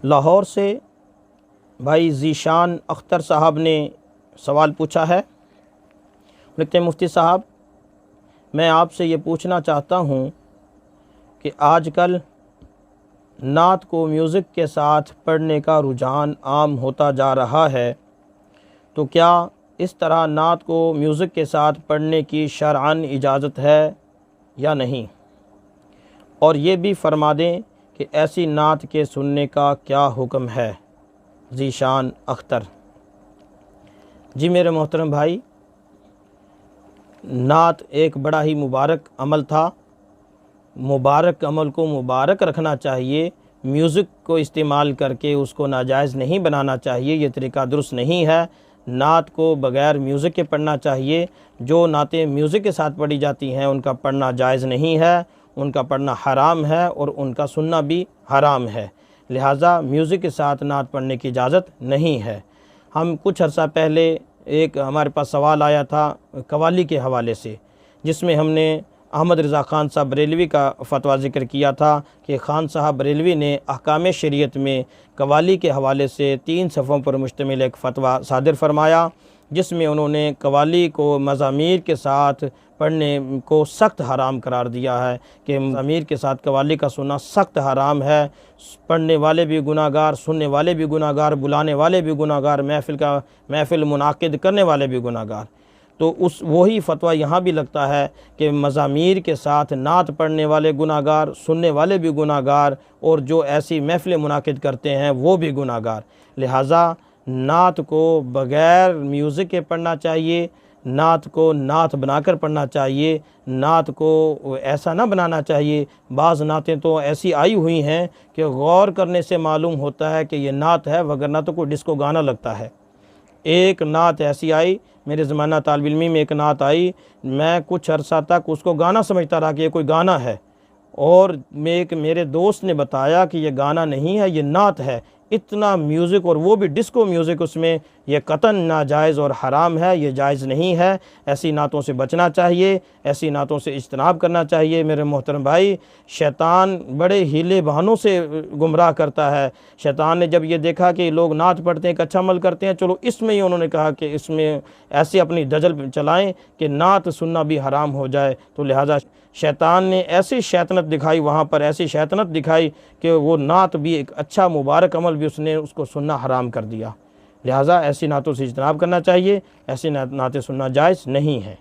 لاہور سے بھائی ذیشان اختر صاحب نے سوال پوچھا ہے۔ لکھتے ہیں مفتی صاحب، میں آپ سے یہ پوچھنا چاہتا ہوں کہ آج کل نعت کو میوزک کے ساتھ پڑھنے کا رجحان عام ہوتا جا رہا ہے، تو کیا اس طرح نعت کو میوزک کے ساتھ پڑھنے کی شرعاً اجازت ہے یا نہیں؟ اور یہ بھی فرما دیں کہ ایسی نعت کے سننے کا کیا حکم ہے؟ ذیشان اختر۔ جی میرے محترم بھائی، نعت ایک بڑا ہی مبارک عمل تھا۔ مبارک عمل کو مبارک رکھنا چاہیے، میوزک کو استعمال کر کے اس کو ناجائز نہیں بنانا چاہیے، یہ طریقہ درست نہیں ہے۔ نعت کو بغیر میوزک کے پڑھنا چاہیے۔ جو نعتیں میوزک کے ساتھ پڑھی جاتی ہیں ان کا پڑھنا جائز نہیں ہے، ان کا پڑھنا حرام ہے اور ان کا سننا بھی حرام ہے، لہٰذا میوزک کے ساتھ نعت پڑھنے کی اجازت نہیں ہے۔ ہم کچھ عرصہ پہلے ایک ہمارے پاس سوال آیا تھا قوالی کے حوالے سے، جس میں ہم نے احمد رضا خان صاحب بریلوی کا فتویٰ ذکر کیا تھا کہ خان صاحب بریلوی نے احکام شریعت میں قوالی کے حوالے سے 3 صفحوں پر مشتمل ایک فتویٰ صادر فرمایا، جس میں انہوں نے قوالی کو مزامیر کے ساتھ پڑھنے کو سخت حرام قرار دیا ہے کہ مزامیر کے ساتھ قوالی کا سننا سخت حرام ہے۔ پڑھنے والے بھی گناہ گار، سننے والے بھی گناہ گار، بلانے والے بھی گناہ گار، محفل منعقد کرنے والے بھی گناہ گار۔ تو وہی فتویٰ یہاں بھی لگتا ہے کہ مزامیر کے ساتھ نعت پڑھنے والے گناہ گار، سننے والے بھی گناہ گار، اور جو ایسی محفل منعقد کرتے ہیں وہ بھی گناہ گار۔ لہٰذا نعت کو بغیر میوزک کے پڑھنا چاہیے، نعت کو نعت بنا کر پڑھنا چاہیے، نعت کو ایسا نہ بنانا چاہیے۔ بعض نعتیں تو ایسی آئی ہوئی ہیں کہ غور کرنے سے معلوم ہوتا ہے کہ یہ نعت ہے، وگرنہ تو کوئی ڈسکو گانا لگتا ہے۔ ایک نعت ایسی آئی، میرے زمانہ طالب علمی میں ایک نعت آئی، میں کچھ عرصہ تک اس کو گانا سمجھتا رہا کہ یہ کوئی گانا ہے، اور میرے دوست نے بتایا کہ یہ گانا نہیں ہے، یہ نعت ہے۔ اتنا میوزک، اور وہ بھی ڈسکو میوزک اس میں، یہ قطعاً ناجائز اور حرام ہے، یہ جائز نہیں ہے۔ ایسی نعتوں سے بچنا چاہیے، ایسی نعتوں سے اجتناب کرنا چاہیے۔ میرے محترم بھائی، شیطان بڑے ہیلے بہانوں سے گمراہ کرتا ہے۔ شیطان نے جب یہ دیکھا کہ لوگ نعت پڑھتے ہیں، ایک اچھا عمل کرتے ہیں، چلو اس میں ہی انہوں نے کہا کہ اس میں ایسے اپنی دجل چلائیں کہ نعت سننا بھی حرام ہو جائے، تو لہٰذا شیطان نے ایسی شیطنت دکھائی، وہاں پر ایسی شیطنت دکھائی کہ وہ نعت بھی ایک اچھا مبارک عمل بھی اس کو سننا حرام کر دیا۔ لہٰذا ایسی نعتوں سے اجتناب کرنا چاہیے، ایسی نعتیں سننا جائز نہیں ہے۔